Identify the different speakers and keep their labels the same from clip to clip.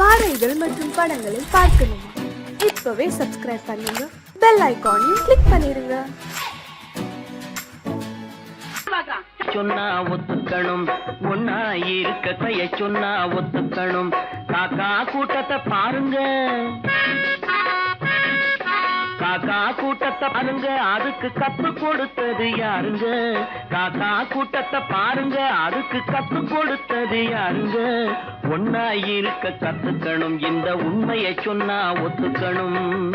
Speaker 1: பாடல்கள் மற்றும் படங்களை பார்க்கணுமா? இப்பவே சப்ஸ்கிரைப் பண்ணுங்க, பெல் ஐகானையும் கிளிக் பண்ணிருங்க.
Speaker 2: சொன்னா ஒத்துக்கணும், ஒன்னா இருக்க கைய சொன்னா ஒத்துக்கணும். காக்கா கூட்டத்தை பாருங்க, காக்கா கூட்டத்தை பாருங்க, அதுக்கு கத்து கொடுத்தது யாருங்க? காக்கா கூட்டத்தை பாருங்க, அதுக்கு கத்து கொடுத்தது யாருங்க? ஒன்னா இருக்க கத்துக்கணும், இந்த உண்மையை சொன்னா ஒத்துக்கணும்.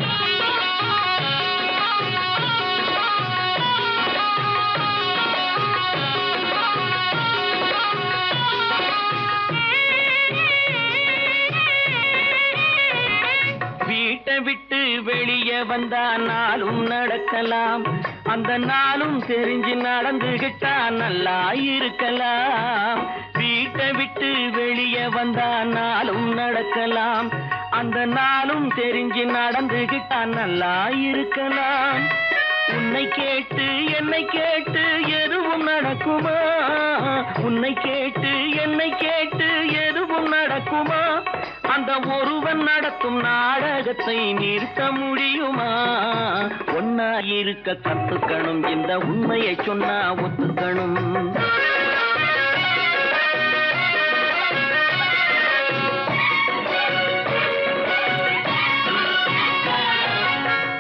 Speaker 2: வீட்டை விட்டு வெளியே வந்தா நாளும் நடக்கலாம், அந்த நாளும் தெரிஞ்சு நடந்துகிட்டா நல்லா இருக்கலாம். வீட்டை விட்டு வெளியே வந்தா நாளும் நடக்கலாம், அந்த நாளும் தெரிஞ்சு நடந்துகிட்டா நல்லா இருக்கலாம். உன்னை கேட்டு என்னை கேட்டு எதுவும் நடக்குமா? உன்னை கேட்டு என்னை கேட்டு எதுவும் நடக்குமா? அந்த ஒருவன் நடத்தும் நாடகத்தை நிறுத்த முடியுமா? ஒன்னா இருக்க கத்துக்கணும், இந்த உண்மையை சொன்னா ஒத்துக்கணும்.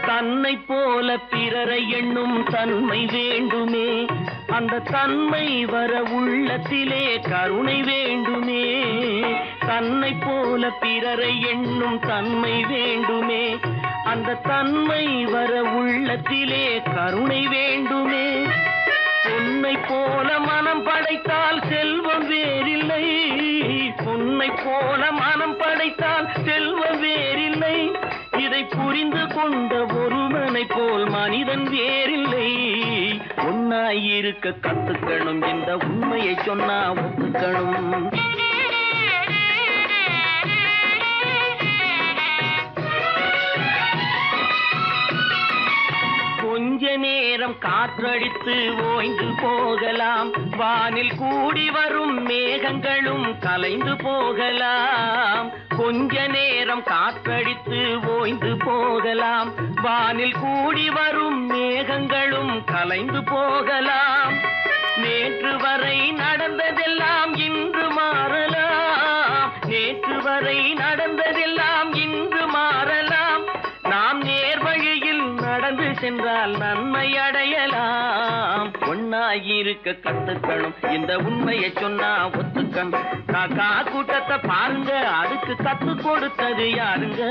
Speaker 2: தன்னை போல பிறரை எண்ணும் தன்மை வேண்டுமே, அந்த தன்மை வர உள்ளத்திலே கருணை வேண்டுமே. தன்னை போல பிறரை எண்ணும் தன்மை வேண்டுமே, அந்த தன்மை வர உள்ளத்திலே கருணை வேண்டுமே. பொன்னை போல மனம் படைத்தால் செல்வம் வேறில்லை, பொன்னை போல மனம் படைத்தால் செல்வம் வேறில்லை. இதை புரிந்து கொண்ட ஒருவனை போல் மனிதன் வேறில்லை. ஒன்னாயிருக்க கத்துக்கணும், இந்த உண்மையை சொன்னா ஒத்துக்கணும். கொஞ்ச நேரம் காற்றடித்து ஓய்ந்து போகலாம், வானில் கூடி வரும் மேகங்களும் கலைந்து போகலாம். கொஞ்ச நேரம் காற்றடித்து ஓய்ந்து போகலாம், வானில் கூடி வரும் மேகங்களும் கலைந்து போகலாம். நேற்று வரை நடந்ததெல்லாம் இன்று மாறலாம், நேற்று வரை நடந்ததெல்லாம் இன்று மாறலாம். நாம் நேர்வழியில் நடந்து சென்றால் நன்மை அடையலாம். ஒன்னாயிருக்க கத்துக்கணும், இந்த உண்மையை சொன்னா ஒத்துக்கணும். காக்கா கூட்டத்தை பாருங்க, அதுக்கு கத்து கொடுத்தது யாருங்க?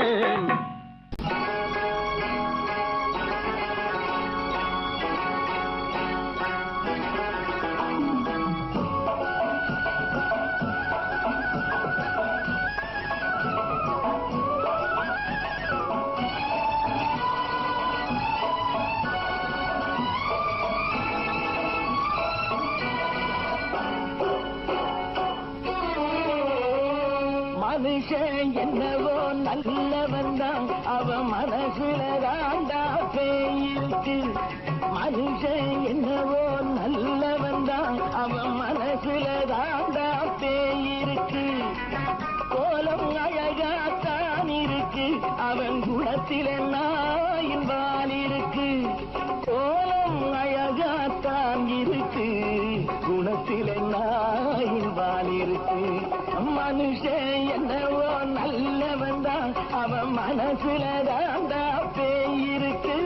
Speaker 3: மனுஷன் என்னவோ நல்லவன் தான், அவன் மனசுல தாண்டா பேயிருக்கு. மனுஷன் என்னவோ நல்லவன் தான், அவன் மனசுல தாண்டா பேயிருக்கு. கோலம் அழகாத்தான் இருக்கு, அவன் குணத்தில நாயின் வால் இருக்கு. கோலம் அழகாத்தான் இருக்கு, குணத்தில நாயின் வால் இருக்கு. மனுஷன் என்னவோ நல்லவன் தான், அவன் மனசுல தாண்டா பேயிருக்கு.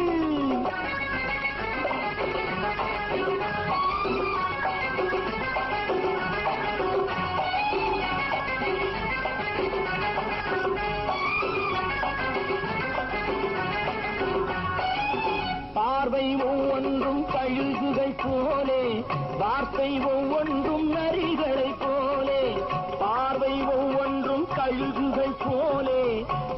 Speaker 3: பார்வை ஒவ்வொன்றும் கழுகுகை போலே, வார்த்தை ஒவ்வொன்றும் நரிகளை போலே. பார்வை ஒவ்வொன்றும் கழுகுகை போலே,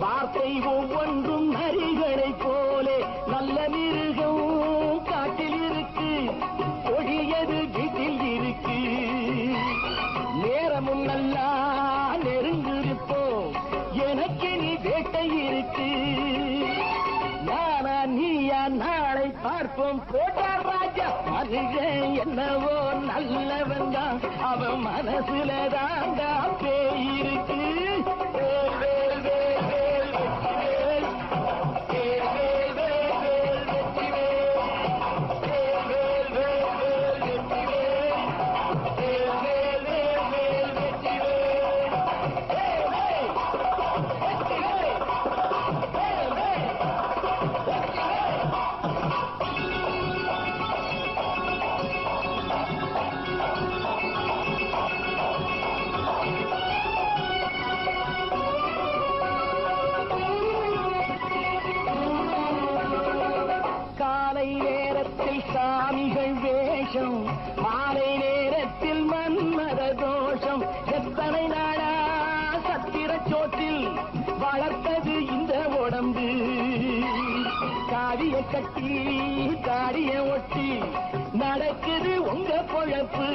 Speaker 3: வார்த்தை ஒவ்வொன்றும் நரிகளை போலே. நல்ல மிருகம் காட்டில் இருக்கு, கொடியது வீட்டில் இருக்கு. நேரமும் நல்லா நெருங்கிருப்போம், எனக்கு நீ வேட்டை இருக்கு. நானா நீயா நாளை பார்ப்போம், போட்டார் ராஜா. மனுஷன் என்னவோ நல்லவன் தான், அவன் மனசுல தாண்டா பேயிருக்கு. வளர்த்தது இந்த உடம்பு. காவிய கட்டி தாடிய ஒட்டி நடக்குது உங்க பொழப்பு.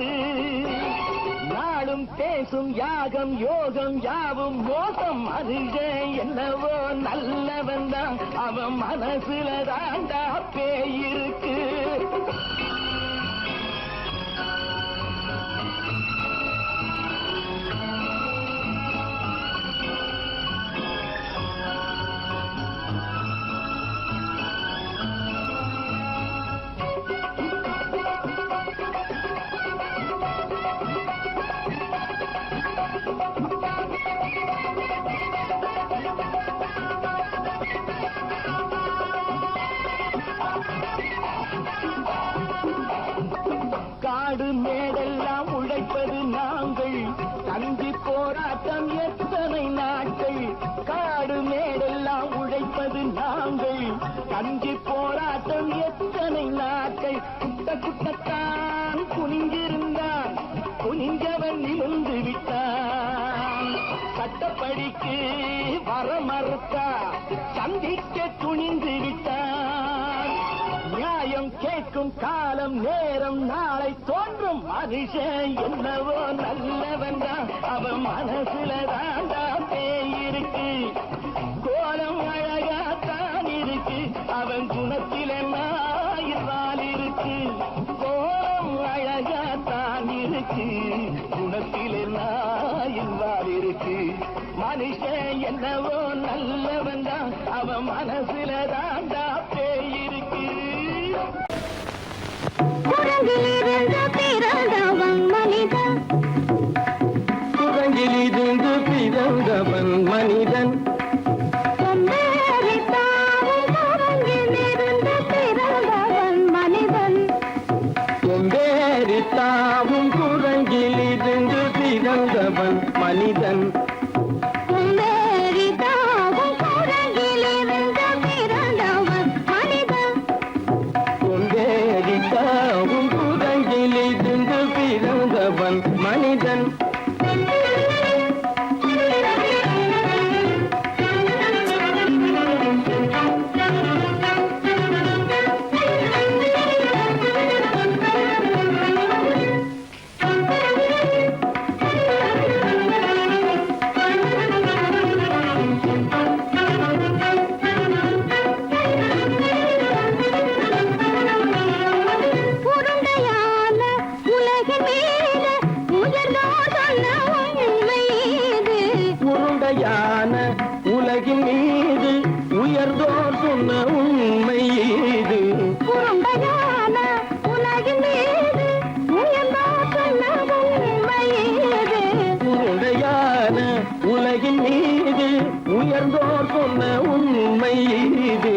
Speaker 3: நாடும் பேசும் யாகம் யோகம் யாவும் மோசம். மனுஷன் என்னவோ நல்லவன் தான், அவன் மனசுல தாண்டா பேயிருக்கு. காடு மேடெல்லாம் உழைப்பது நாங்கள், தந்தி போராட்டம் எத்தனை நாட்கள். காடு மேடெல்லாம் உழைப்பது நாங்கள், தந்தி போராட்டம் எத்தனை நாட்கள். குட்ட குட்டத்தான் குனிஞ்சிருந்தான், குனிஞ்சவன் நிமிர்ந்து விட்டான். சட்டப்படிக்கு வர மறுத்தா, சந்திக்க துணிந்து விட்டான். நியாயம் கேட்கும் காலம் நேரம் நாளை தோன்றும். மனுஷன் என்னவோ நல்லவன் தான், அவன் மனசுல தாண்டா பேயிருக்கு. கோலம் அழகாத்தான் இருக்கு, அவன் குணத்தில நாயிரால் இருக்கு. கோலம் அழகாத்தான் இருக்கு, குணத்தில நாயிரால் இருக்கு. மனுஷன் என்னவோ நல்லவன் தான், அவன் மனசுல தாண்டா பேயிருக்கு.
Speaker 4: குரங்கிலிருந்து பிறந்தவன் மனிதன்,
Speaker 3: குரங்கிலிருந்து பிறந்தவன் மனிதன்.
Speaker 4: கொம்பேறித்தாவும் குரங்கிலிருந்து பிறந்தவன் மனிதன்.
Speaker 3: கொம்பேறித்தாவும் குரங்கிலிருந்து பிறந்தவன் மனிதன்.
Speaker 4: கொம்பேறித்தாவும் குரங்கிலிருந்து பிறந்தவன் மனிதன்.
Speaker 3: கொம்பேறித்தாவும் குரங்கிலிருந்து பிறந்தவன் மனிதன்.
Speaker 4: உருண்டையான உலகின் மீது உயர்ந்தோர் சொன்ன உண்மை இது.
Speaker 3: உருண்டையான உலகின் மீது உயர்ந்தோர் சொன்ன உண்மை இது.
Speaker 4: உருண்டையான உலகின் மீது உயர்ந்தோர் சொன்ன உண்மை இது.
Speaker 3: உருண்டையான உலகின் மீது உயர்ந்தோர் சொன்ன உண்மை இது.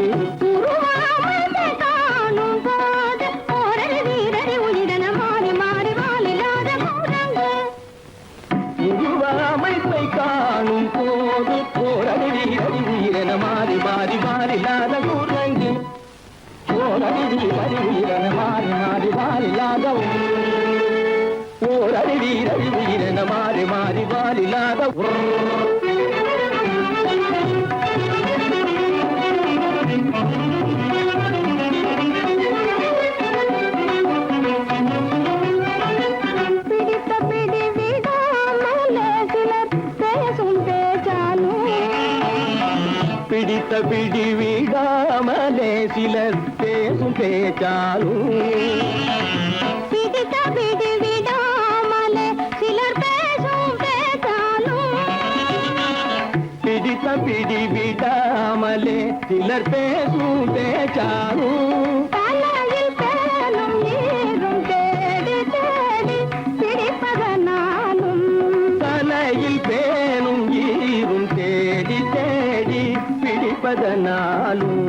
Speaker 4: உருவாமையை காணும் போது ஓரடி வீரடி உயிரென மாறி மாறி வாழில்லாத குரங்கு.
Speaker 3: உருவமைப்பை காணும் போது போரடி வீரடி உயிரென மாறி மாறி மாறில்லாத குரங்கு. போரடி வீரடி உயிரென மாறி மாறி மாறில்லாத போரடி வீரடி உயிரென மாறி மாறி மாறில்லாத
Speaker 4: பிடித்த பிடி விடாமலே சிலர் பேசும் பேச்சாலும்.
Speaker 3: பிடித்த பிடி விடாமலே சிலர் பேசும் பேச்சாலும்.
Speaker 4: பிடித்த பிடி விடாமலே சிலர் பேசும் பேச்சாலும்.
Speaker 3: பிடித்த பிடி விடாமலே சிலர் பேசும் பேச்சாலும்.
Speaker 4: தலையில் பேனும் நீரும் தேடி தேடி பிடிப்பதனாலும்.
Speaker 3: தலையில் பேனும் ஈரும் தேடி தேடி பிடிப்பதனாலும்.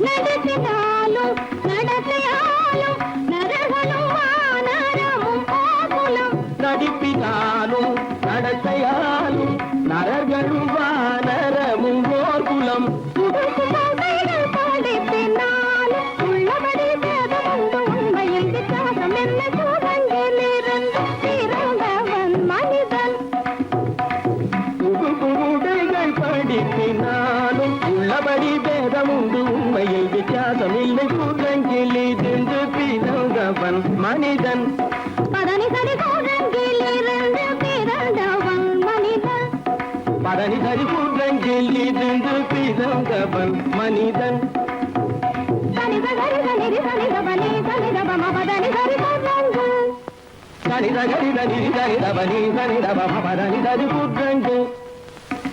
Speaker 4: நடத்தினாலும் நடத்தையாலும் நரகனும் வானரமும் கோகுலம்.
Speaker 3: நடிப்பினாலும் நடத்தையாலும் நரர்களும் வானரமும் ஓர்குலம்.
Speaker 4: புதுசு கதைகள் படிப்பினாலும் உள்ளபடி வேதம் உண்டு. உண்மையில் வித்தியாசம் என்ன? குரங்கிலிருந்து பிறந்தவன் மனிதன்.
Speaker 3: புகு புகு பாடிப்பினாலும் உள்ளபடி பேதம் உண்டு உண்மையில் வித்தியாசம் இல்லை கூட்டங்கிளி தின்று பிறந்தவன் மனிதன்
Speaker 4: பதனி சரி கூட்டங்கிலிருந்து பிறந்தவன் மனிதன்
Speaker 3: பதனி சரி கூட்டங்கிளி தின்று பிறந்தவன் மனிதன்
Speaker 4: சனித சரி சனிதி சனித பனி சனித பம பதனி சரி கூட்டங்கு
Speaker 3: சனித கரித நிதி சனித பனி சனித பம பதனி சரி கூட்டங்கு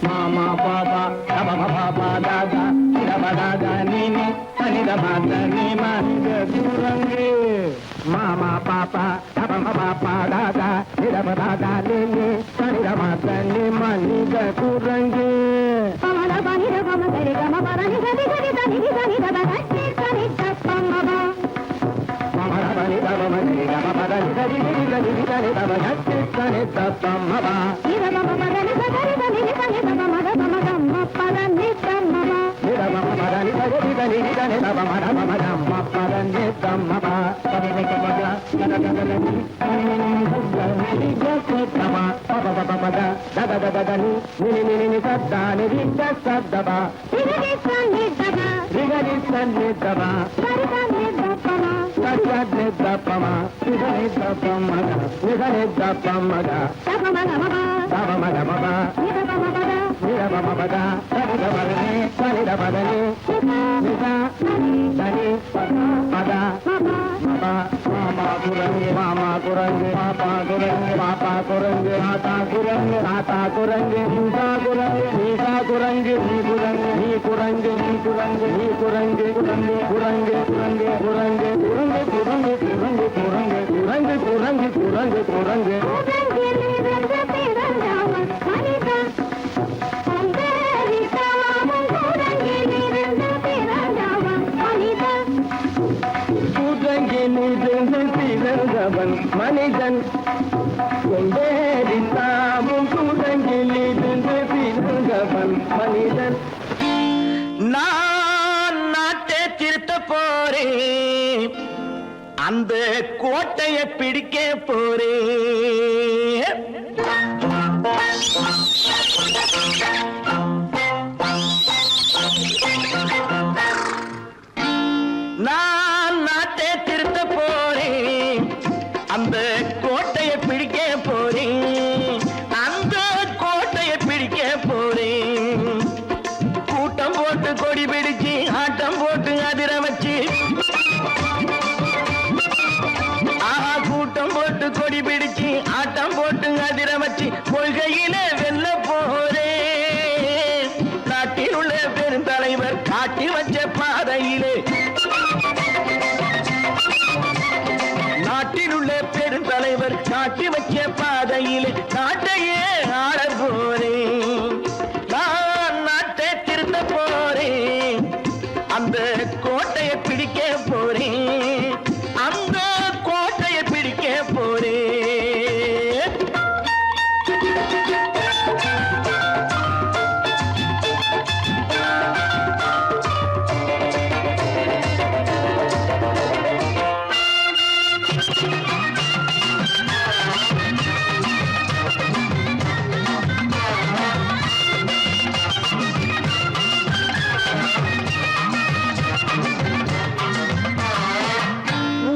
Speaker 3: மாமா பாபா தப பாபா தாதா நிதப தாதா நீனி சனித மாத நீ மனித குரங்கு மாமா பாப்பா தப பாப்பா தாதா நிதப தாதா நீனி சனித மாத நீ மனித குரங்கு
Speaker 4: பமத பனித பம சரி கம பதனி சரி சரி சனிதி சனித பனி சனித பமப
Speaker 3: மமர பனி தப மனி கம பதனி சரி சரி சனிதி சனித பனி சனித பமப
Speaker 4: இத பம பதனி சரி சனிதி சனித பமத பமதம்ம பதனி தம்மப
Speaker 3: இத பம பதனி சரி சனிதி சனித பமத பமதம்ம பதனி தம்மப பதனி கமத கதகதனி நீ ஜசதம பப பப பத ததததனி நீ சத்தானி விச்சசதப
Speaker 4: இதி சனிதப
Speaker 3: ரிகரி சன்னிதப
Speaker 4: சரி சனிதபம
Speaker 3: சத்யத்னி தப்பம நிதனி தப்பமக நிதனி தப்பமக
Speaker 4: தபமகமப
Speaker 3: தபமகமப
Speaker 4: இத பமபத
Speaker 3: நிரபமபத தனிதபதனி தனிதபதனி நித தனி பத மப மாமா குரங்கு மாமா குரங்கு பாப்பா குரங்கு பாப்பா குரங்கு ஆத்தா குரங்கு ஆத்தா குரங்கு நீசா குரங்கு நீசா குரங்கு நீ குரங்கு நீ குரங்கு நீ குரங்கு நீ குரங்கு குரங்கு குரங்கு குரங்கு குரங்கு குரங்கு குரங்கு குரங்கு குரங்கு குரங்கு குரங்கு குரங்கு
Speaker 4: கூட்டங்கிலிருந்து பிறந்தவன் மனிதன் சந்தேரி தாமும் கூட்டங்கிலிருந்து பிறந்தவன் மனிதன்
Speaker 3: கூட்டங்கிலிருந்து பிறந்தவன் மனிதன் கொண்டேறி தாமும் கூட்டங்கிலிருந்து பிறந்தவன் மனிதன் நான் நாட்டை திருத்த போறேன் அந்த கோட்டையை பிடிக்க போறேன் நான் நாட்டை திருத்த போறேன் அந்த கோட்டையை பிடிக்க போறேன் அந்த கோட்டையை பிடிக்க போறேன் கூட்டம் போட்டு கொடி பிடிச்சு ஆட்டம் போட்டு அதிர வச்சு ஆஹா கூட்டம் போட்டு கொடி பிடிச்சு ஆட்டம் போட்டு அதிர வச்சு கொள்கையில வெல்ல போறேன் நாட்டில் உள்ள பெருந்தலைவர் காட்டி வச்ச பாதையிலே நாட்டில் உள்ள பெருந்தலைவர் காட்டி வச்ச பாதையிலே நாட்டையே ஆள போறேன் நான் நாட்டை திருத்த போறேன் அந்த கோட்டையை பிடிக்க போறேன் அந்த கோட்டையை பிடிக்க போறேன்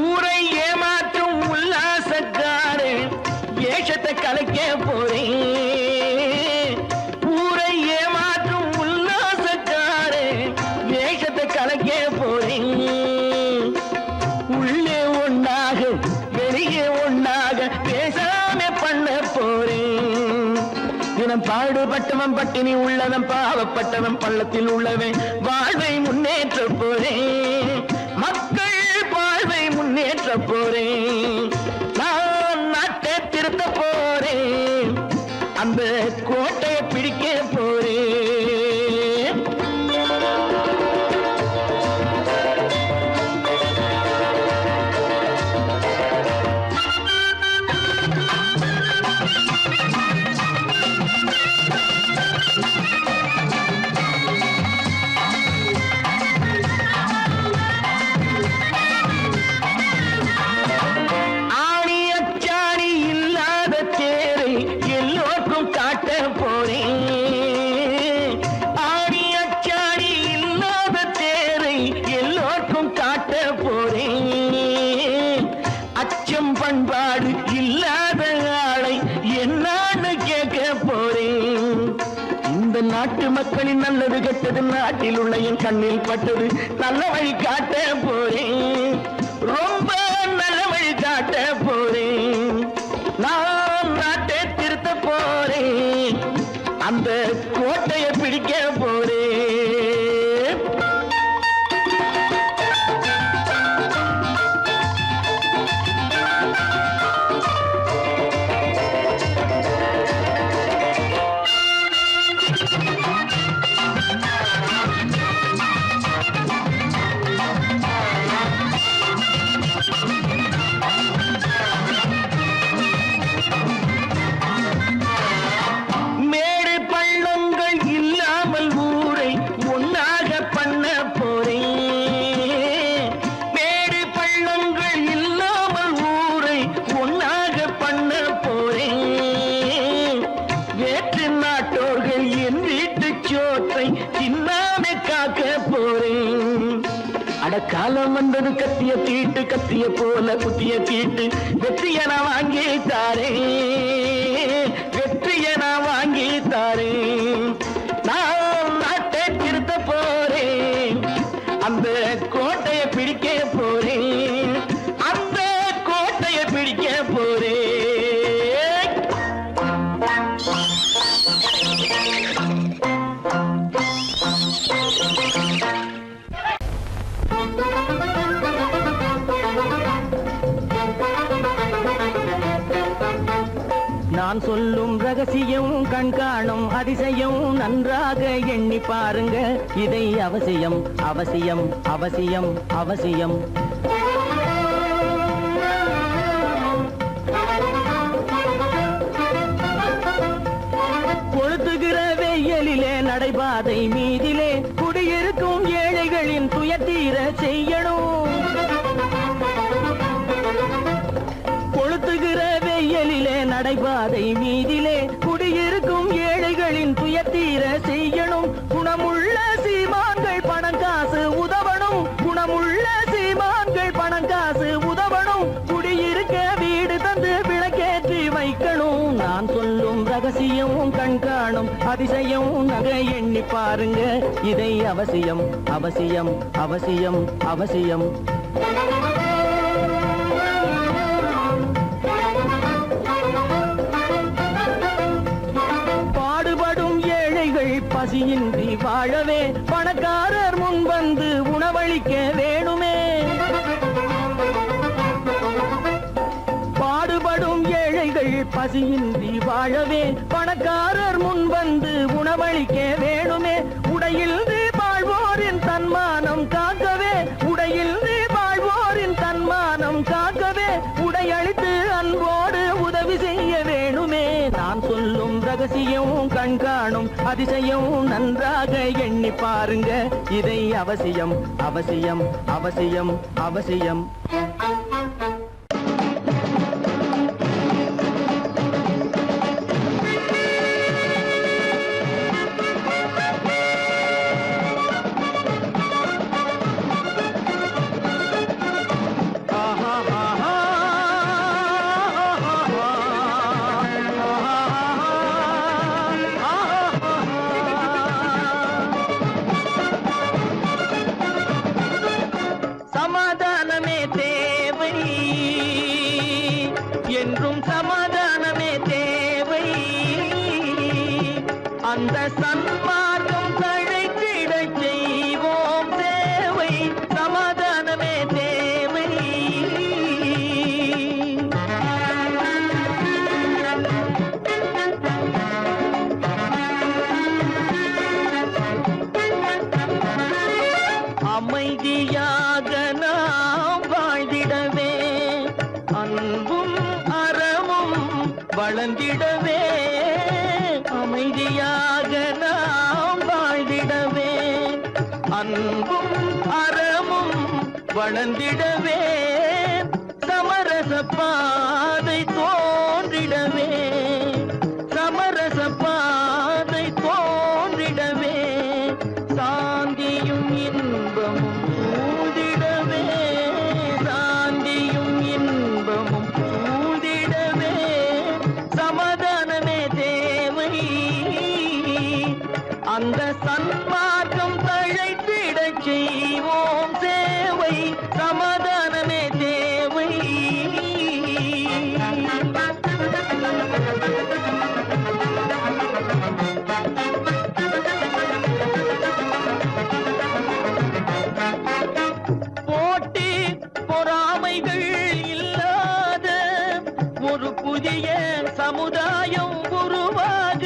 Speaker 3: ஊரை ஏமாற்றும் உல்லாசக்காரு ஏஷத்தை கலைக்க போறேன் ஊரை ஏமாற்றும் உல்லாசக்காரு ஏஷத்தை கலைக்க போறேன் உள்ளே ஒண்ணாக வெளியே ஒண்ணாக பேசாம பண்ண போறேன் தினம் பாடுபட்டவன் பட்டினி உள்ளவன் பாவப்பட்டவன் பள்ளத்தில் உள்ளவன் வாழ்வை முன்னேற்ற போறேன் மக்கள் வாழ்வை முன்னேற்ற போறேன் நான் நாட்டை திருத்த போறேன் அந்த கோட்டையை பிடிக்க போறேன் ஆணி அச்சாணி இல்லாத தேரை எல்லோருக்கும் காட்ட போறேன்
Speaker 2: பண்பாடு இல்லாத ஆளை என்னான்னு கேட்க போறேன். இந்த நாட்டு மக்களின் நல்லது கெட்டது நாட்டில் உள்ள என் கண்ணில் பட்டது நல்ல வழி காட்ட போறேன். ரொம்ப நல்ல வழி காட்ட போறேன். நான் நாட்டை திருத்த போறேன். அந்த கோட்டையை பிடிக்க போறேன். காலம் வந்தது கத்திய தீட்டு கத்திய போல குத்திய தீட்டு வெற்றிய நான் வாங்கி தாரே வெற்றிய நான் வாங்கி தாரே. நான் நாட்டை திருத்த போறேன். அந்த கோட்டையை பிடிக்க போறேன். அந்த கோட்டையை பிடிக்க போறேன்.
Speaker 3: நான் சொல்லும் ரகசியம் கண்காணும் அதிசயம் நன்றாக எண்ணி பாருங்க. இதை அவசியம் அவசியம் அவசியம் அவசியம். கொளுத்துகிற வெயிலிலே நடைபாதை மீதிலே குடியிருக்கும் ஏழைகளின் துயத்தீர செய்யணும். கொளுத்துகிற வெயிலிலே நடைபாதை மீதிலே குடியிருக்கும் ஏழைகளின் துயத்தீர செய்யணும். குணமுள்ள சீமான்கள் பணம் காசு உதவணும். குணமுள்ள சீமான்கள் பணம் காசு உதவணும். குடியிருக்க வீடு தந்து விளக்கேற்றி வைக்கணும். நான் சொல்லும் ரகசியம் கண்காணும் அதிசயம் நகை எண்ணி பாருங்க. இதை அவசியம் அவசியம் அவசியம் அவசியம். பசியின்றி வாழவே பணக்காரர் முன் வந்து உணவளிக்க வேணுமே. பாடுபடும் ஏழைகள் பசியின்றி வாழவே பணக்காரர் முன் வந்து உணவளிக்க வேணுமே. உடையில் வாழ்வோரின் தன்மானம் காக்கவே உடையில் வாழ்வோரின் தன்மானம் காக்கவே உடையளித்து அன்போடு உதவி செய்ய வேணுமே. நான் சொல்லும் ரகசியம் கண்காணும் அதிசயம் நன்றாக எண்ணி பாருங்க. இதை அவசியம் அவசியம் அவசியம் அவசியம்.
Speaker 2: என்றும் சமாதானமே தேவை. அந்த சன்மார்க்கம் தழைத்திட செய்வோம் சேவை. சமாதானமே தேவை. அமைதியாக நாம் வாழ்ந்திடவே அன்பும் அறமும் வளர்ந்திடவே. அமைதியாக நாம் வாழ்ந்திடவே அன்பும் அறமும் வளர்ந்திடவே. சமரச பாதை தோன்றிடவே சமரச பாதை தோன்றிடவே. சாந்தியும் இன்பமும் சூழ்ந்திடவே சாந்தியும் இன்பமும் அந்த சன்மார்க்கம் தழைத்திடச் செய்வோம் சேவை, சமாதானமே தேவை. போட்டி பொறாமைகள் இல்லாத ஒரு புதிய சமுதாயம் உருவாக,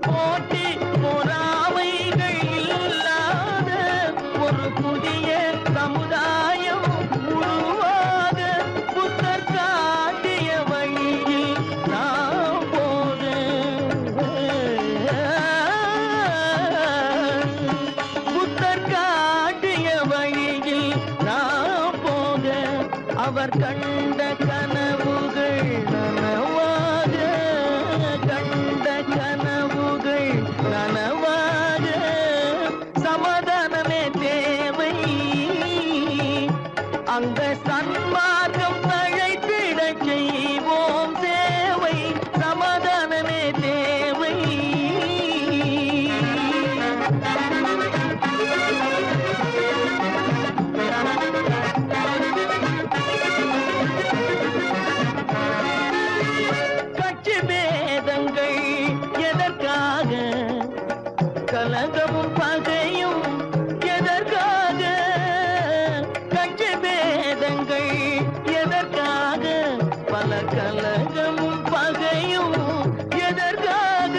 Speaker 2: போட்டி பொறாமைகள் இல்லாத ஒரு புதிய சமுதாயம் உருவாக, புத்தர் காட்டிய வழியில் நாம் போக, புத்தர் காட்டிய வழியில் நாம் போக, அவர் கண்ட கனவுகள் நனவாக, கண்ட கனவுகள் நனவாக, சமாதானமே தேவை. அந்த சன்மார்க்கம் தழைத்திடச் செய்வோம் சேவை, சமாதானமே தேவை. கட்சி பேதங்கள் எதற்காக, கலகமும் பகையும் எதற்காக, கட்சி பேதங்கள் எதற்காக, பல கலகமும் பகையும் எதற்காக,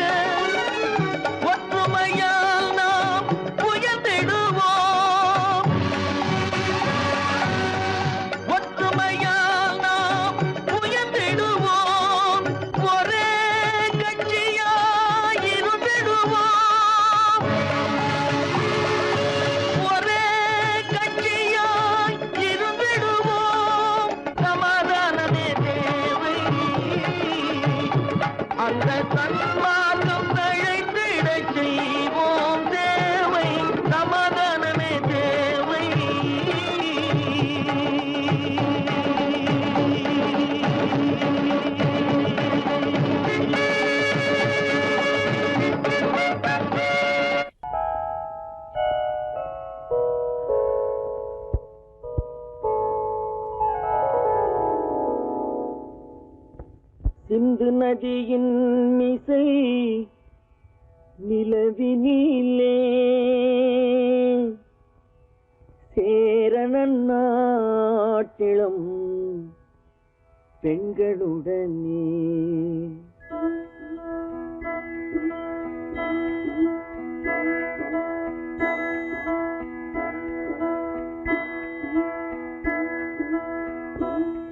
Speaker 2: ஒற்றுமையால் நாம் உயர்ந்திடுவோம், ஒற்றுமையால் நாம் உயர்ந்திடுவோம், ஒரே கட்சியாய் இருந்திடுவோம், ஒரே கட்சியாய் இருந்திடுவோம், சமாதானமே தேவை. அந்த சன்மார்க்கம் தழைத்திடச் செய்வோம் தேவை, சமாதானமே தேவை. சிந்து நதியின் மிசை நிலவினிலே சேரணன் நாட்டிளம் பெண்களுடனே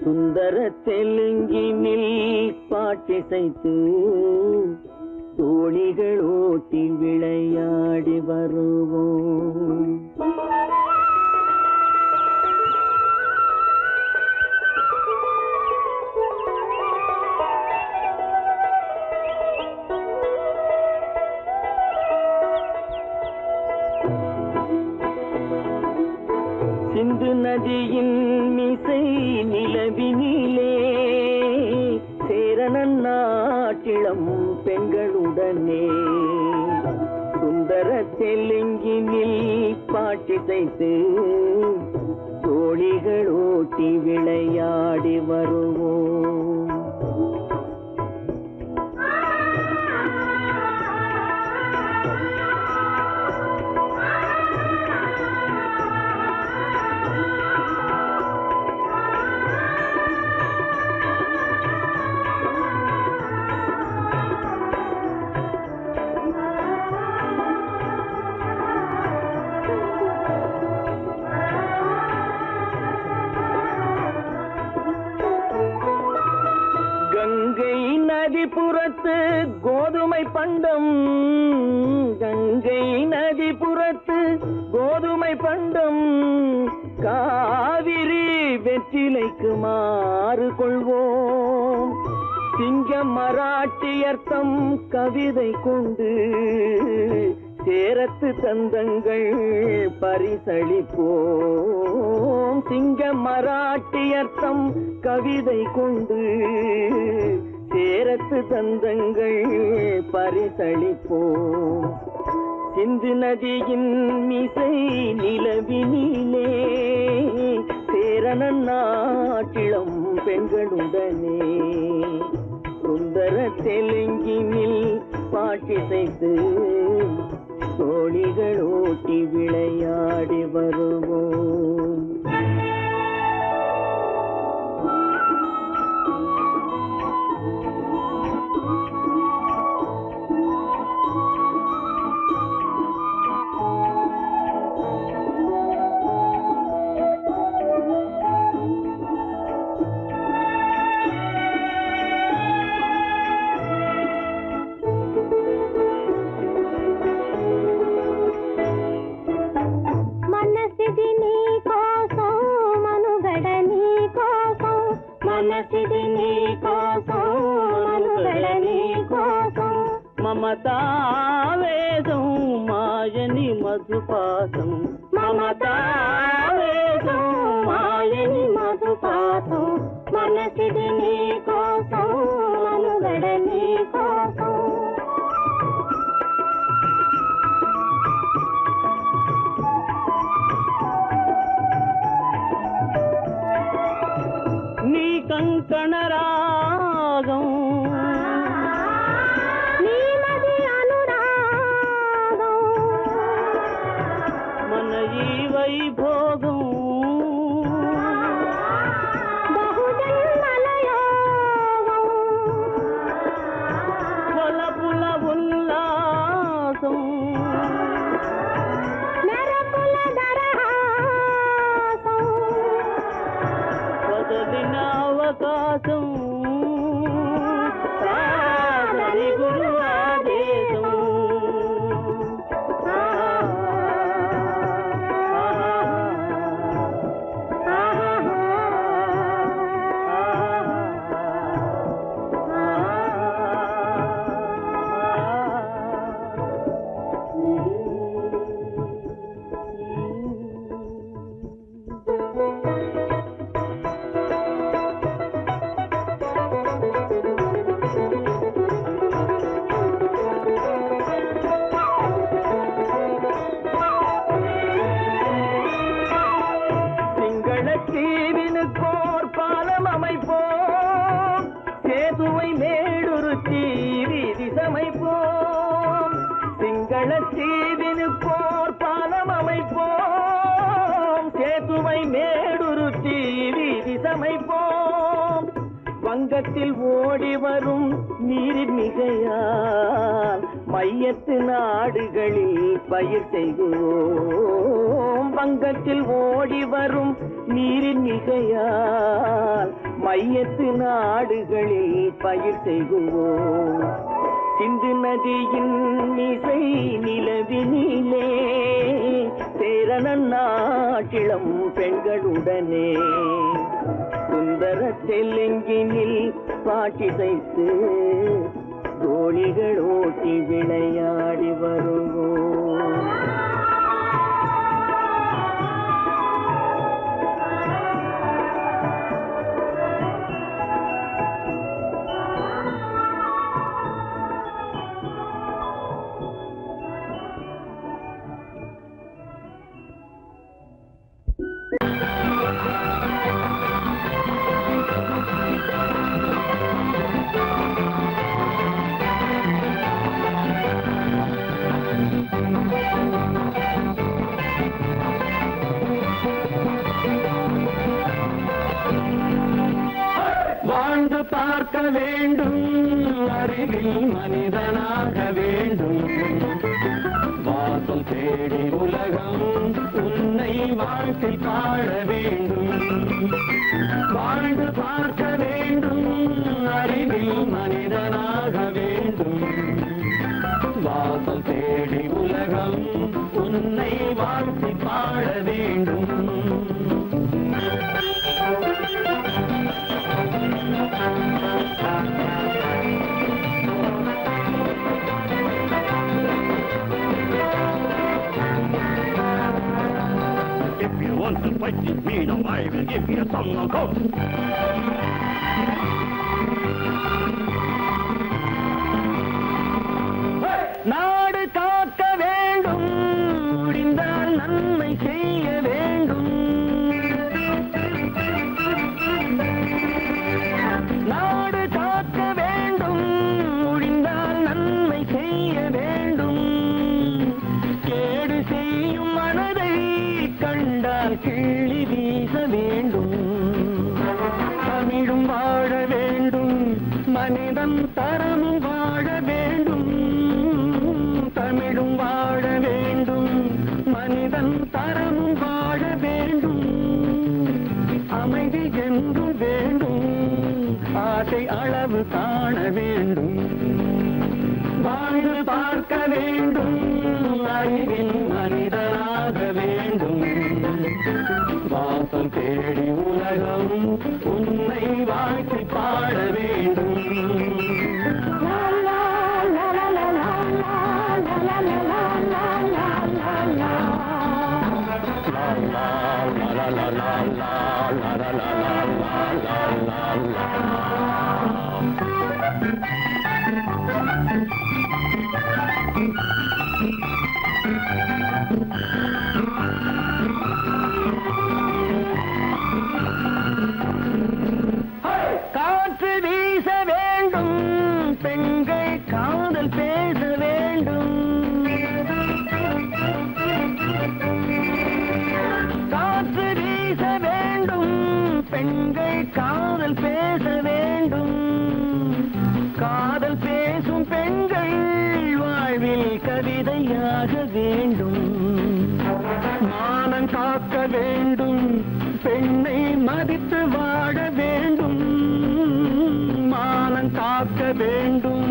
Speaker 2: சுந்தர தெலுங்கினில் பாட்டிசைத்து தோணிகள் ஓட்டி விளையாடி வருவோம். சிந்து நதியின் மிசை நிலவினிலே சேரணன் நாட்டிளம் பெண்களுடனே சுந்தர தெலுங்கினில் பாட்டிசைத்து தோணிகள் ஓட்டி விளையாடி வருவோம். கங்கை நதிபுறத்து கோதுமை பண்டம், கங்கை நதிபுறத்து கோதுமை பண்டம், காவிரி வெற்றிலைக்கு மாறு கொள்வோம். சிங்க மராட்டியர்த்தம் கவிதை கொண்டு சேரத்து தந்தங்கள் பரிசளிப்போம். சிங்க மராட்டியர்த்தம் கவிதை கொண்டு சேரத்து தந்தங்கள் பரிசளிப்போம். சிந்து நதியின் மிசை நிலவினிலே சேரணன் நாட்டிளம் பெண்களுடனே சுந்தர தெலுங்கினில் பாட்டிசைத்து தோழிகள் ஓட்டி விளையாடி வருவோம். మమతావేదం మాయని మధుపాసం మమతావేదం మాయని మధుపాసం మనసిది నీ కోసం మనుగడ నీ కోసం నీ కంకణ రాగం వైభోగం బహుజన్మలయోగం కొలపుల ఉల్లాసం మెరపుల దరహాసం వదలిన అవకాశం సాధని గురు ఆదేశం சேதுவை மேடுருத்தி வீதி சமைப்போம் சிங்கள தீவினுக்கோர் பாலம் அமைப்போம் சேதுவை மேடுருத்தி வீதி சமைப்போம் வங்கத்தில் ஓடி வரும் நீரின் மிகையால் மையத்து நாடுகளில் பயிர் செய்கிறோம் வங்கத்தில் ஓடி வரும் நீரின் மிகையால் மையத்து நாடுகளில் பயிர் செய்கிறோம் சிந்து நதியின் மிசை நிலவினிலே சேரணன் நாட்டிளம் பெண்களுடனே சுந்தர தெலுங்கினில் பாட்டிசைத்து தோழிகள் ஓட்டி விளையாடி வருவோம். வாழ்ந்து பார்க்க வேண்டும் அறிவில் மனிதனாக வேண்டும் வாசம் தேடி உலகம் உன்னை வாழ்க்கை பாட வேண்டும் வாழ்ந்து பார்க்க வேண்டும் அறிவில் மனிதனாக வேண்டும் வாசம் தேடி உலகம் உன்னை வாழ்க்கை பாட வேண்டும் If you want to fight with me, now I will give you a song of hope. நாடு காக்க வேண்டும்
Speaker 3: கிள்ளி வீச வேண்டும். தமிழும் வாழ வேண்டும், மனிதன் தரமும் வாழ வேண்டும். தமிழும் வாழ வேண்டும், மனிதன் தரமும் வாழ வேண்டும். அமைதி என்றும் வேண்டும், ஆசை அளவு காண வேண்டும். வாழ்ந்து பார்க்க வேண்டும், அறிவின் மனிதனாக வேண்டும். வாசம் தேடி உலகம் உன்னை வாழ்த்தி பாட வேண்டும். காற்று வீச வேண்டும், பெண்கள் காதல் பேச வேண்டும். காற்று வீச வேண்டும், பெண்கள் காதல் பேச வேண்டும். காதல் பேசும் பெண்கள் வாழ்வில் கவிதையாக வேண்டும். மானம் காக்க வேண்டும், பெண்ணை மதித்து வாழ வேண்டும். மானம் காக்க வேண்டும்,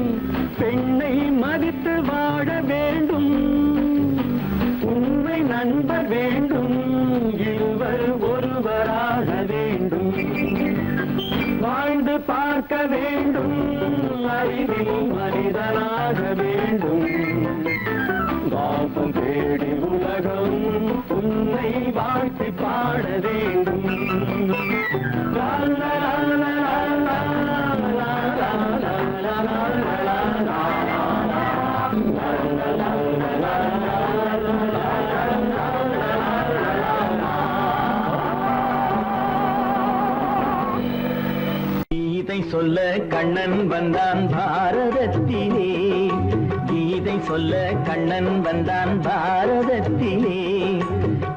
Speaker 3: பெண்ணை மதித்து வாழ வேண்டும். உண்மை நண்பர் வேண்டும், இருவர் ஒருவராக வேண்டும். வாழ்ந்து பார்க்க வேண்டும், அறிவில் மனிதனாக வேண்டும். வாசம் தேடி உலகம் உன்னை வாழ்த்தி பாட வேண்டும். லா லா லா லா லா லா லா லா லா லா. கீதை சொல்ல கண்ணன் வந்தான் பாரதத்திலே. கீதை சொல்ல கண்ணன் வந்தான் பாரதத்திலே.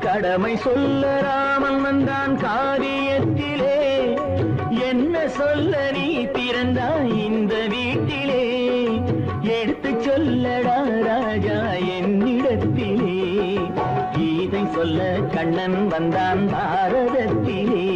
Speaker 3: கடமை சொல்ல ராமன் வந்தான் காரியத்திலே. என்ன சொல்ல நீ பிறந்தாய் இந்த வீட்டிலே. எடுத்து சொல்லடா ராஜா என்னிடத்திலே. கீதை சொல்ல கண்ணன் வந்தான் பாரதத்திலே.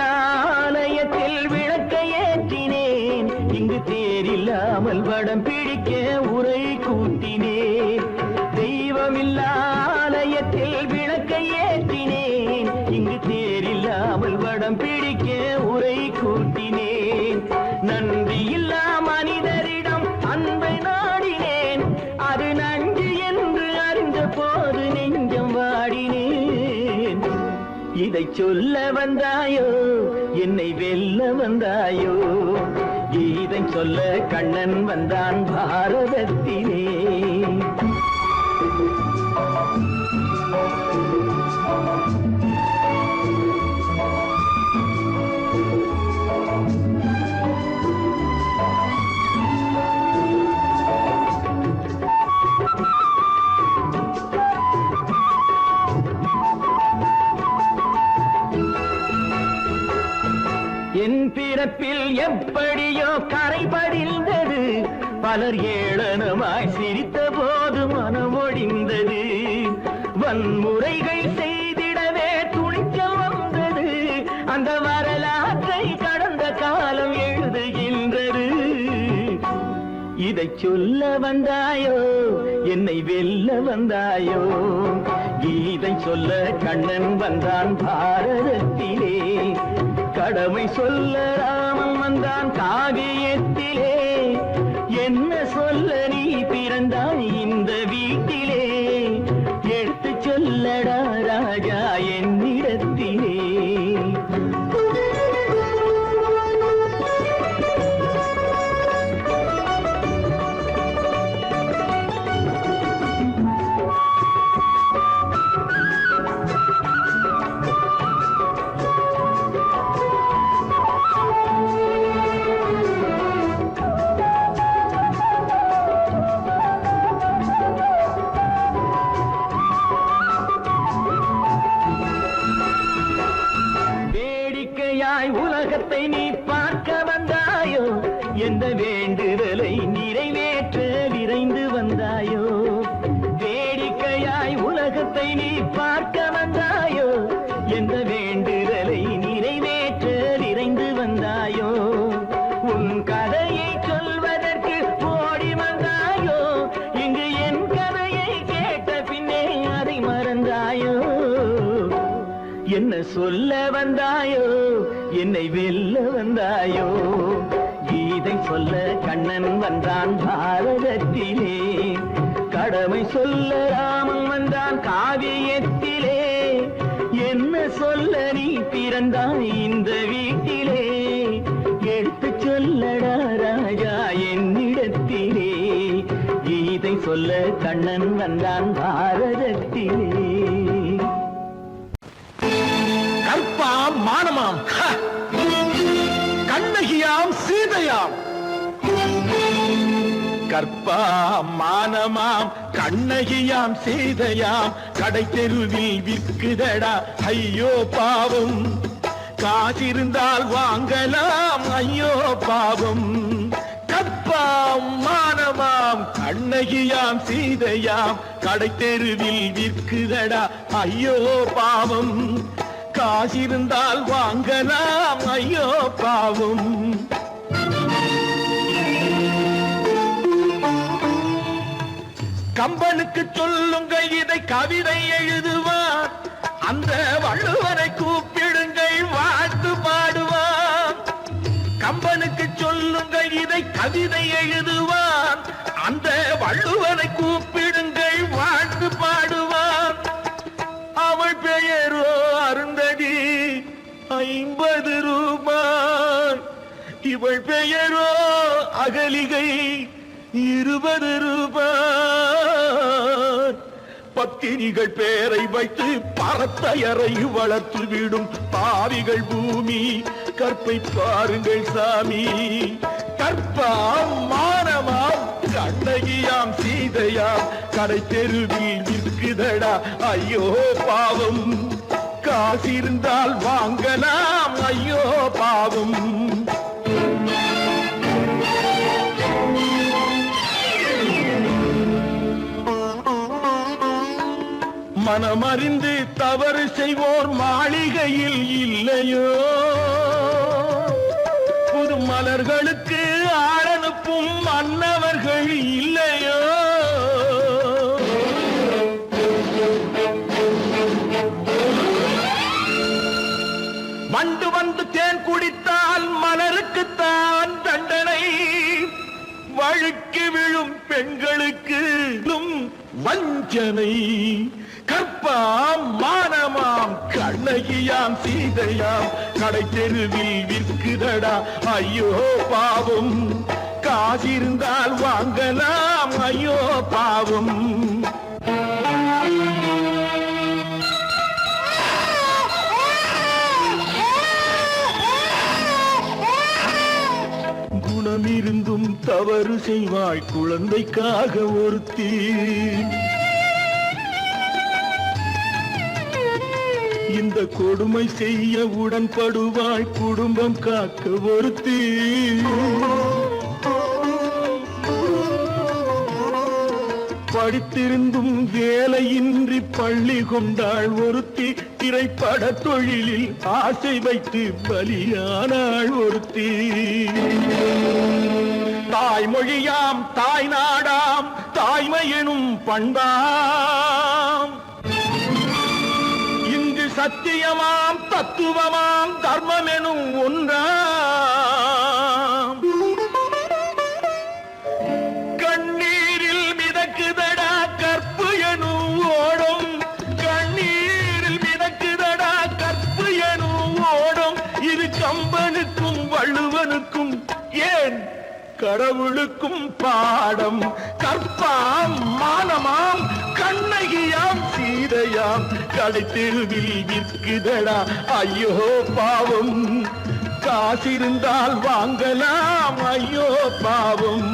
Speaker 3: ஆலயத்தில் விளக்கை ஏற்றினேன். இங்கு தேரில்லாமல் வடம் பிடிக்க உரை கூட்டினேன். தெய்வமில்லா ஆலயத்தில் விளக்கை ஏற்றினேன். இங்கு தேரில்லாமல் வடம் பிடிக்க உரை கூட்டினேன். நன்றியில்லா மனிதரிடம் அன்பை நாடினேன். அது நன்றி என்று அறிந்த போது நெஞ்சம் வாடினேன். இதை சொல்ல வந்தாயோ, என்னை வெல்ல வந்தாயோ. கீதை சொல்ல கண்ணன் வந்தான் பாரதத்திலே. என் பிறப்பில் எப்படியோ கரை படிந்தது. பலர் ஏளனமாய் சிரித்த போது மனமொழிந்தது. வன்முறைகள் செய்திடவே துணிச்சல் வந்தது. அந்த வரலாற்றை கடந்த காலம் எழுதுகின்றது. இதை சொல்ல வந்தாயோ, என்னை வெல்ல வந்தாயோ. கீதை சொல்ல கண்ணன் வந்தான் பாரதத்திலே. கடமை சொல்ல ராமன் வந்தான் காவியத்திலே. என்ன சொல்ல நீ பிறந்தாய் இந்த வீட்டிலே. எடுத்து சொல்லடா
Speaker 2: உலகத்தை நீ பார்க்க வந்தாயோ, எந்த வேண்டுதலை நிறைவேற்ற விரைந்து வந்தாயோ. வேடிக்கையாய் உலகத்தை நீ பார்க்க வந்தாயோ, எந்த வேண்டுதலை நிறைவேற்ற விரைந்து வந்தாயோ. உன் கதையை சொல்வதற்கு ஓடி வந்தாயோ, இங்கு என் கதையை கேட்ட பின்னே அதை மறந்தாயோ. என்ன சொல்ல வந்தாயோ, என்னை வெல்ல வந்தாயோ. கீதை சொல்ல கண்ணன் வந்தான் பாரதத்திலே, கடமை சொல்ல ராமன் வந்தான் காவியத்திலே. என்ன சொல்ல நீ பிறந்தாய் இந்த வீட்டிலே, எடுத்து சொல்லடா ராஜா என்னிடத்திலே. கீதை சொல்ல கண்ணன் வந்தான் பாரதத்திலே.
Speaker 5: கற்பாம் மானமாம் கண்ணகியாம் சீதையாம். கற்பாம் மானமாம் கண்ணகியாம் சீதையாம், கடை தெருவில் விற்குதடா ஐயோ பாவம். காசிருந்தால் வாங்கலாம் ஐயோ பாவம். கற்பாம் மானமாம் கண்ணகியாம் சீதையாம், கடை தெருவில் விற்குதடா ஐயோ பாவம். காசிருந்தால் வாங்கலாம் ஐயோ பாவம். கம்பனுக்கு சொல்லுங்கள் இதை கவிதை எழுதுவார், அந்த வள்ளுவரை கூப்பிடுங்கள் வாழ்த்து பாடுவார். கம்பனுக்கு சொல்லுங்கள் இதை கவிதை எழுதுவார், அந்த வள்ளுவரை கூப்பிடுங்கள் வாழ்த்து பாடுவார். அவள் பெயரோ அருந்ததி 50 ரூபாய், இவள் பெயரோ அகலிகை 20 ரூபாய். பத்தினிகள் பேரை வைத்து பரத்தையறை வளர்த்து விடும் பாவிகள் பூமி, கற்பை பாருங்கள் சாமி. கற்பாம் மானமாம் கண்ணகியாம் சீதையாம், கடை தெருவில் விற்குதடா ஐயோ பாவம். காசிருந்தால் வாங்கலாம் ஐயோ பாவம். மனமறிந்து தவறு செய்வோர் மாளிகையில் இல்லையோ, புது மலர்களுக்கு ஆளனுப்பும் மன்னவர்கள் இல்லையோ. வண்டு வந்து தேன் குடித்தால் மலருக்குத்தான் தண்டனை, வழுக்கி விழும் பெண்களுக்கு வஞ்சனை. கற்பாம் மானமாம் கண்ணகியாம் சீதையாம், கடை தெருவில் விற்குதடா ஐயோ பாவம். காசிருந்தால் வாங்கலாம் ஐயோ பாவம். குணமிருந்தும் தவறு செய்வாய் குழந்தைக்காக ஒருத்தி, இந்த கொடுமை செய்ய உடன்படுவாய் குடும்பம் காக்க ஒருத்தி. படித்திருந்தும் வேலையின்றி பள்ளி கொண்டாள் ஒருத்தி, திரைப்பட தொழிலில் ஆசை வைத்து பலியானாள் ஒருத்தி. தாய்மொழியாம் தாய் நாடாம் தாய்மை எனும் பண்பாம், இங்கு சத்தியமாம் தத்துவமாம் தர்மம் எனும் ஒன்றாம். கண்ணீரில் மிதக்குதடா கற்பு எனும் ஓடும், கண்ணீரில் மிதக்குதடா கற்பு எனும் ஓடும். இது கம்பனுக்கும் வள்ளுவனுக்கும் ஏன் கடவுளுக்கும் பாடம். கற்பாம் மானமாம் கண்ணகியாம் சீதையாம், கடை தெருவில் விற்குதடா ஐயோ பாவம். காசிருந்தால் வாங்கலாம் ஐயோ பாவம்.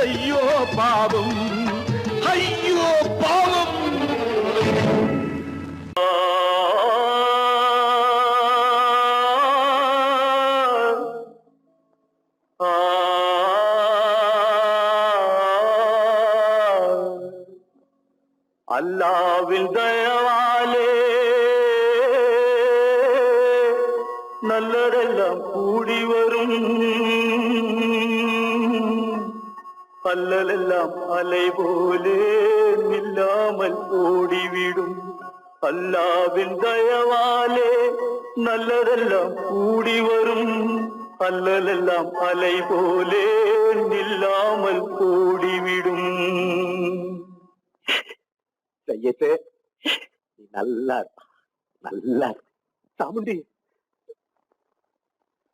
Speaker 5: ஐயோ பாவம், ஐயோ பாவம். அல்லாவின் தயவாலே நல்லதெல்லாம் கூடி வரும், அல்லலெல்லாம் அலை போலே நில்லாமல் ஓடிவிடும். அல்லாவின் தயவாலே நல்லதெல்லாம் கூடி வரும், அல்லலெல்லாம் அலை போலே நில்லாமல் ஓடிவிடும்.
Speaker 3: செய்யத்தே நீ நல்லா நல்லா சாமுண்டி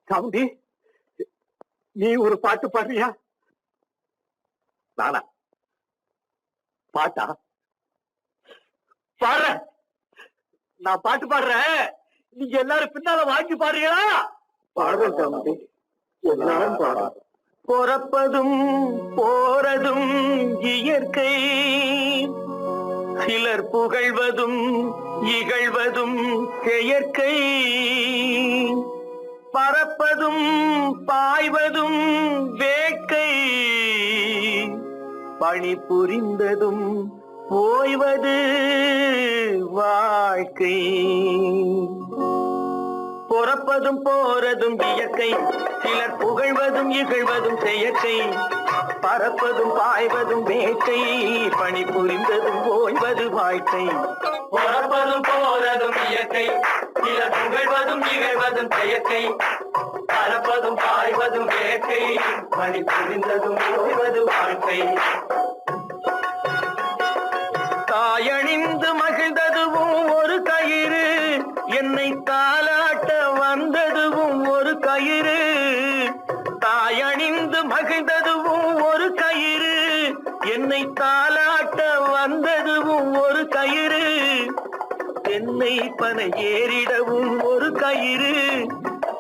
Speaker 3: சாமுண்டி நீ ஒரு பாட்டு பாடுறியா? நானா பாட்டா பாடுறேன், நான் பாட்டு பாடுறேன், நீங்க எல்லாரும் பின்னால வாங்கி பாடுறீங்களா? பாடுறேன் சாமுண்டி, எல்லாரும் பாடுறேன்.
Speaker 5: பொறப்பதும் போறதும் இயற்கை, சிலர் புகழ்வதும் இகழ்வதும் செயற்கை. பறப்பதும் பாய்வதும் வேட்கை, பணி புரிந்ததும் ஓய்வது வாழ்க்கை. பொறப்பதும் போறதும் இயற்கை, சிலர் புகழ்வதும் இகழ்வதும் செயற்கை. பறப்பதும் பாய்வதும் வேட்கை, பணி புரிந்ததும் ஓய்வது வாழ்க்கை. பொறப்பதும் போறதும் இயற்கை, சிலர் புகழ்வதும் இகழ்வதும் செயற்கை. பறப்பதும் பாய்வதும் வேட்கை, பணி புரிந்ததும் ஓய்வது வாழ்க்கை. தாயணிந்து மகிழ்ந்ததுவும் ஒரு கயிறு, என்னை தாலாட்ட வந்ததுவும் ஒரு கயிறு. தாயணிந்து மகிழ்ந்ததுவும் ஒரு கயிறு, என்னை தாலாட்ட வந்ததுவும் ஒரு கயிறு. தென்னை பனை ஏறிடவும் ஒரு கயிறு,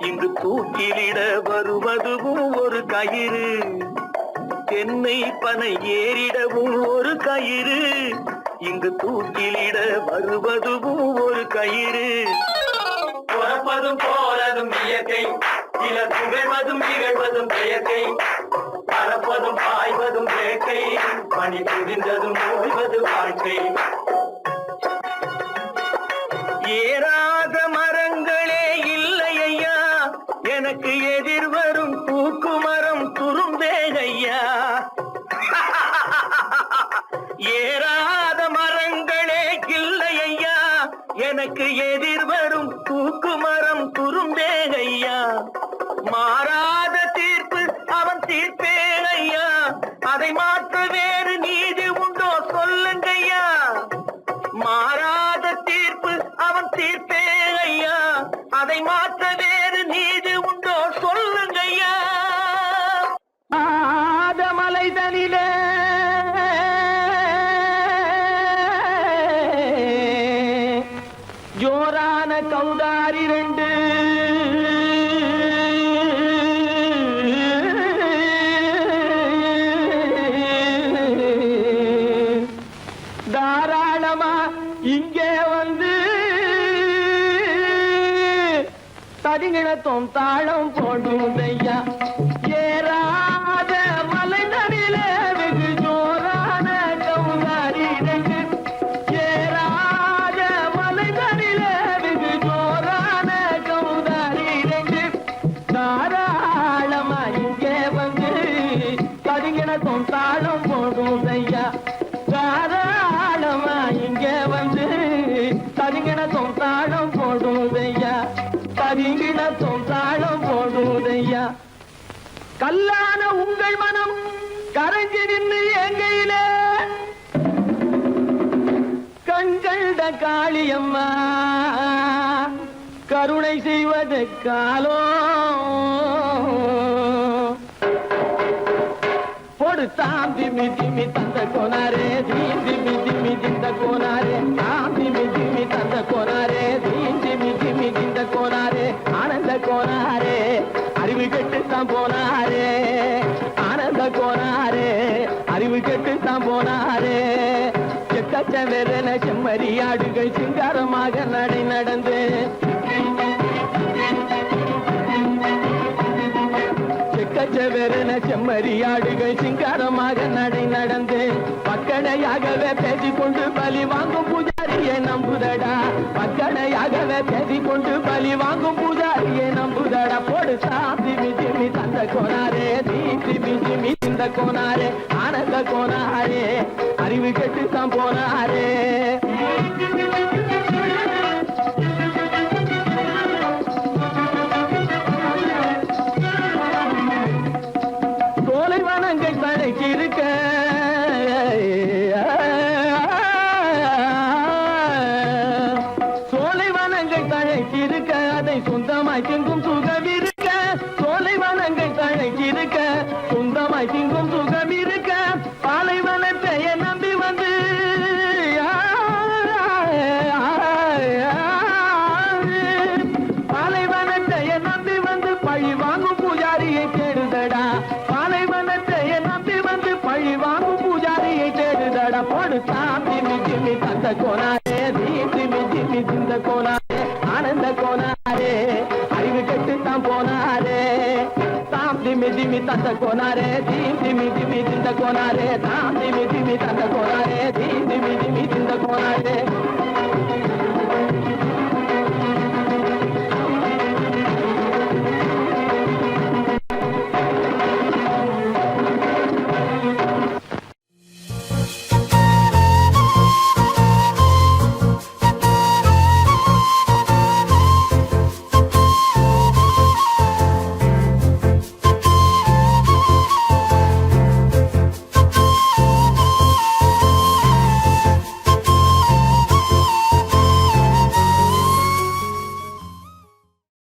Speaker 5: இங்கு தூக்கிலிட வருவதுவும் ஒரு கயிறு. தென்னை பனை ஏறிடவும் ஒரு கயிறு, இங்கு தூக்கிலிட வருவதுவும் ஒரு கயிறு. பொறப்பதும் போறதும் இயற்கை, சிலர் புகழ்வதும் இகழ்வதும் செயற்கை. பறப்பதும் பாய்வதும் வேட்கை, பணி புரிந்ததும் ஓய்வது வாழ்க்கை. ஏறாத மரங்களே இல்லை ஐயா, எனக்கு எதிர் வரும் பூக்கு மரம் துரும்பேகையா. ஏறாத மரங்களே இல்லை ஐயா, எனக்கு எதிர் வரும் பூக்கு மரம் துரும்பேகையா. மாறாத தீர்ப்பு அவன் தீர்ப்பேகையா, அதை மாற்ற வேறு நீதி உண்டோ சொல்லுங்கய்யா. மாறாத தீர்ப்பு அவன் தீர்ப்பேகையா, அதை மாற்ற வேறு நீதி உண்டோ சொல்லுங்கய்யா.
Speaker 2: ஆதமலை தனிலே ஜோரான கௌதாரி ரெண்டு, தாராளமா இங்கே வந்து தரிங்கிணத்தும் தாளம் போடும் ஐயா. ஏறாத மலை தனிலே வெகு ஜோரான கௌதாரி ரெண்டு, ஏறாத மலை தனிலே வெகு ஜோரான கௌதாரி ரெண்டு. தாராளமா இங்கே வந்து தரிங்கிணத்தும் தாளம் போடும் ஐயா. தாராளமா இங்கே வந்து தரிங்கிணத்தும் தாளம் போடுதையா, தரிங்கிணத்தும் தாளம் போடுதையா. கல்லான உங்கள் மனம் கரைஞ்சி நின்று எங்கையிலே கண்கண்ட காளியம்மா கருணை செய்வது காலோ. தாம்பி மிதிமி தந்த கோனாரே, தீந்தி மிதிமி திந்த கோனாரே, தாம்பி மிதிமி தந்த கோனாரே, தீந்தி மிதிமி திந்த கோனாரே. ஆனந்த கோனாரே அறிவு கெட்டுத்தான் போனாரே, ஆனந்த கோனாரே அறிவு கெட்டுத்தான் போனாரே. செக்கச்சவென செம்மறியாடுகள் சிங்காரமாக நடை நடந்து,
Speaker 3: செவரென செம்மறியாடுகள் சிங்காரமாக நடை நடந்து பக்கடையாகவே பேசிக்கொண்டு பலி வாங்கும் பூஜாரியை நம்புதடா. பக்கடையாகவே பேசிக்கொண்டு பலி வாங்கும் பூஜாரியை நம்புதடா. போடு திமி திமி தந்த கோனாரே தீ திமி திமி இந்த கோனாரே ஆனந்த கோனாரே அறிவு கெட்டு தான் போனாரே. சோலைவனங்கள் தழைச்சிருக்க சோலைவனங்கள் தழைச்சிருக்க அதை சொந்தமாய் திங்கும் சுகம் இருக்க. சோலைவனங்கள் தழைச்சிருக்க சொந்தமாய் திங்கும் சுகம் இருக்க. பாலைவனத்தை நம்பி வந்து பாலைவனத்தை நம்பி வந்து பழி வாங்கும் பூஜாரியை தேடுதடா. பாலைவனத்தை நம்பி வந்து பழி வாங்கும் பூஜாரியை தேடுதடா. போடு திமி திமி தந்த கோனாரே தீ திமி திமி திந்த கோனாரே ஆனந்த கோனாரே அறிவு கெட்டு தான் போனாரே. திமி திமி தந்த கோனாரே தீ திமி திமி திந்த கோனாரே திமி திமி தந்த கோனாரே தீ திமி திமி திந்த கோனாரே.